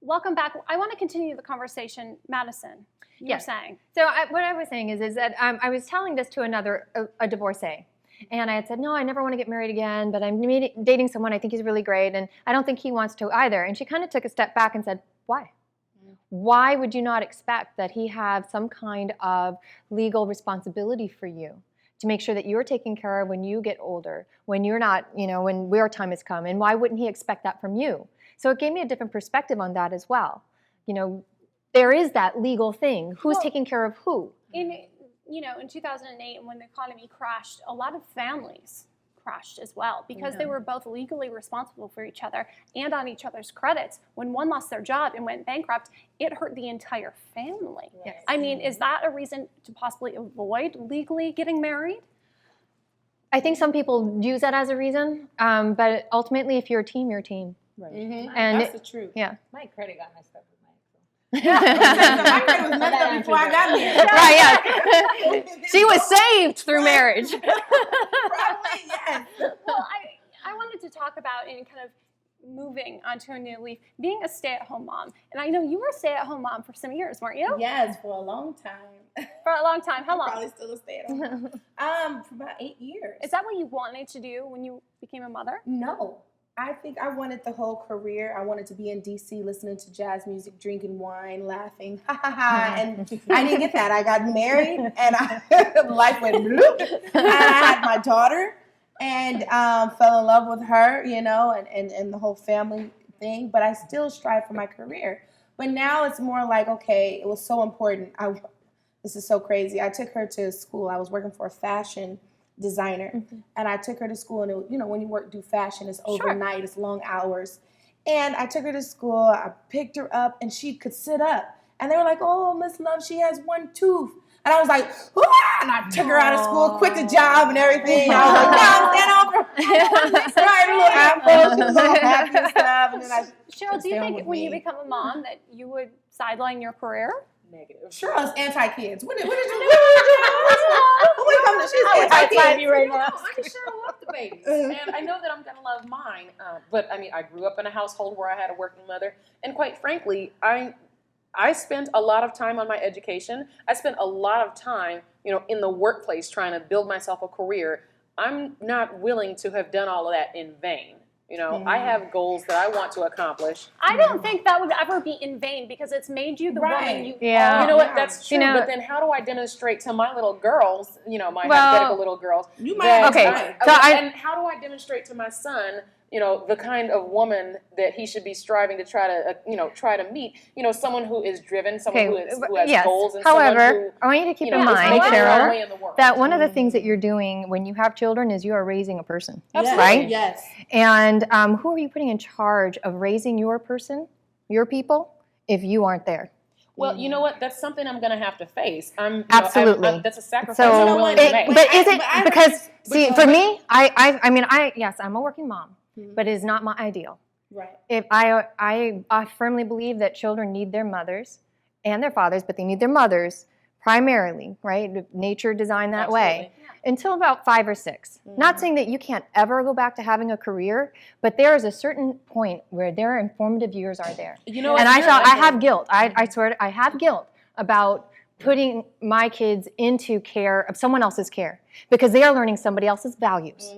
Welcome back. I want to continue the conversation. Madison, you were saying. So what I was saying is that I was telling this to a divorcee. And I had said, no, I never want to get married again, but I'm dating someone. I think he's really great, and I don't think he wants to either. And she kind of took a step back and said, why? Why would you not expect that he have some kind of legal responsibility for you to make sure that you're taken care of when you get older, when you're not, when your time has come? And why wouldn't he expect that from you? So it gave me a different perspective on that as well. There is that legal thing. Who's taking care of who? In 2008, when the economy crashed, a lot of families crashed as well because they were both legally responsible for each other and on each other's credits. When one lost their job and went bankrupt, it hurt the entire family. Yes. I mean, is that a reason to possibly avoid legally getting married? I think some people use that as a reason, but ultimately, if you're a team, you're a team. Right. And that's the truth. Yeah. My credit got messed up. My credit was messed up before I got married. Right, yeah. She was saved through marriage. Probably, yes. Well, I wanted to talk about in kind of moving onto a new leaf, being a stay-at-home mom. And I know you were a stay-at-home mom for some years, weren't you? Yes, for a long time. For a long time. How long? Probably still a stay-at-home mom. For about 8 years. Is that what you wanted to do when you became a mother? No. I think I wanted the whole career. I wanted to be in D.C. listening to jazz music, drinking wine, laughing, ha ha ha. And I didn't get that. I got married, and life went bloop. And I had my daughter, and fell in love with her, and the whole family thing. But I still strive for my career. But now it's more like, okay, it was so important. This is so crazy. I took her to school. I was working for a fashion designer, and I took her to school, and it, when you do fashion, it's overnight, it's long hours, and I took her to school. I picked her up, and she could sit up, and they were like, "Oh, Miss Love, she has one tooth," and I was like, "Ah!" And I took her out of school, quit the job and everything. I was like, "No, stand over." Right, a little apple, she was all happy and stuff, and then Cheryl, do you think when you become a mom that you would sideline your career? Negative. Cheryl is anti-kids. What did you do? She's anti-kids right now. I sure love the babies, and I know that I'm gonna love mine. But I mean, I grew up in a household where I had a working mother, and quite frankly, I spent a lot of time on my education. I spent a lot of time, in the workplace trying to build myself a career. I'm not willing to have done all of that in vain. I have goals that I want to accomplish. I don't think that would ever be in vain because it's made you the woman you are. You know what? That's true. But then how do I demonstrate to my little girls, my hypothetical little girls? You might. And how do I demonstrate to my son, the kind of woman that he should be striving to try to meet? Someone who is driven, someone who has goals, and however, I want you to keep in mind, Cheryl, that one of the things that you're doing when you have children is you are raising a person, right? Yes. And who are you putting in charge of raising your person, your people, if you aren't there? Well, you know what? That's something I'm going to have to face. Absolutely. That's a sacrifice I'm willing to make. But is it because for me, yes, I'm a working mom, but it is not my ideal. Right. If I firmly believe that children need their mothers and their fathers, but they need their mothers primarily, right? Nature designed that way. Until about 5 or 6. Not saying that you can't ever go back to having a career, but there is a certain point where their informative years are there. And I have guilt. I swear, I have guilt about putting my kids into care of someone else's care because they are learning somebody else's values.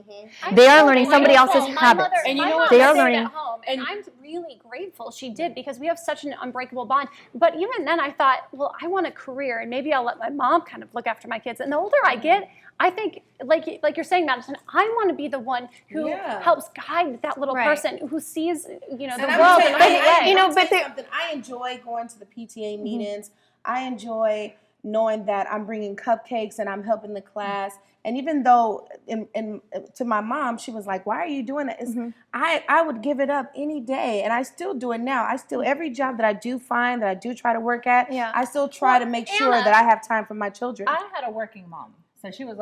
They are learning somebody else's habits. And you know what? They are learning at home, and I'm really grateful she did because we have such an unbreakable bond. But even then, I thought, well, I want a career, and maybe I'll let my mom kind of look after my kids. And the older I get, I think, like you're saying, Madison, I want to be the one who helps guide that little person who sees, the world in a different way. I enjoy going to the PTA meetings. I enjoy knowing that I'm bringing cupcakes and I'm helping the class. And even though to my mom, she was like, why are you doing that? I would give it up any day. And I still do it now. Every job that I do find, that I do try to work at, I still try to make sure that I have time for my children. I had a working mom. So she was,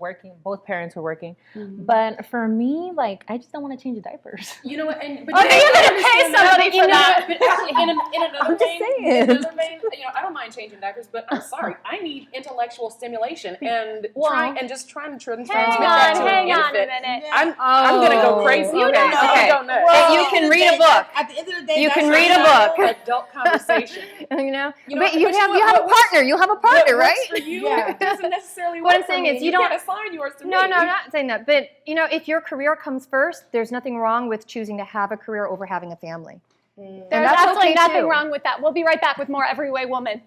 working. Both parents were working. But for me, I just don't want to change the diapers. You know what? But you're going to pay somebody for that. But actually, in another I'm just saying. in another vein, I don't mind changing diapers, but I'm sorry, I need intellectual stimulation and trying to transmit that to hang an on a infant. minute. I'm gonna go crazy. Okay. Go nuts. Well, you can read a book. At the end of the day, You that's can your read a job. book. Adult conversation. But you know, have but you have a partner. You have a partner, What right? works for you Yeah. doesn't necessarily What work I'm saying for is me. you don't- can't assign yours to me. No, I'm not saying that. But if your career comes first, there's nothing wrong with choosing to have a career over having a family. There's that's absolutely okay, nothing too. wrong with that. We'll be right back with more Every Way Woman.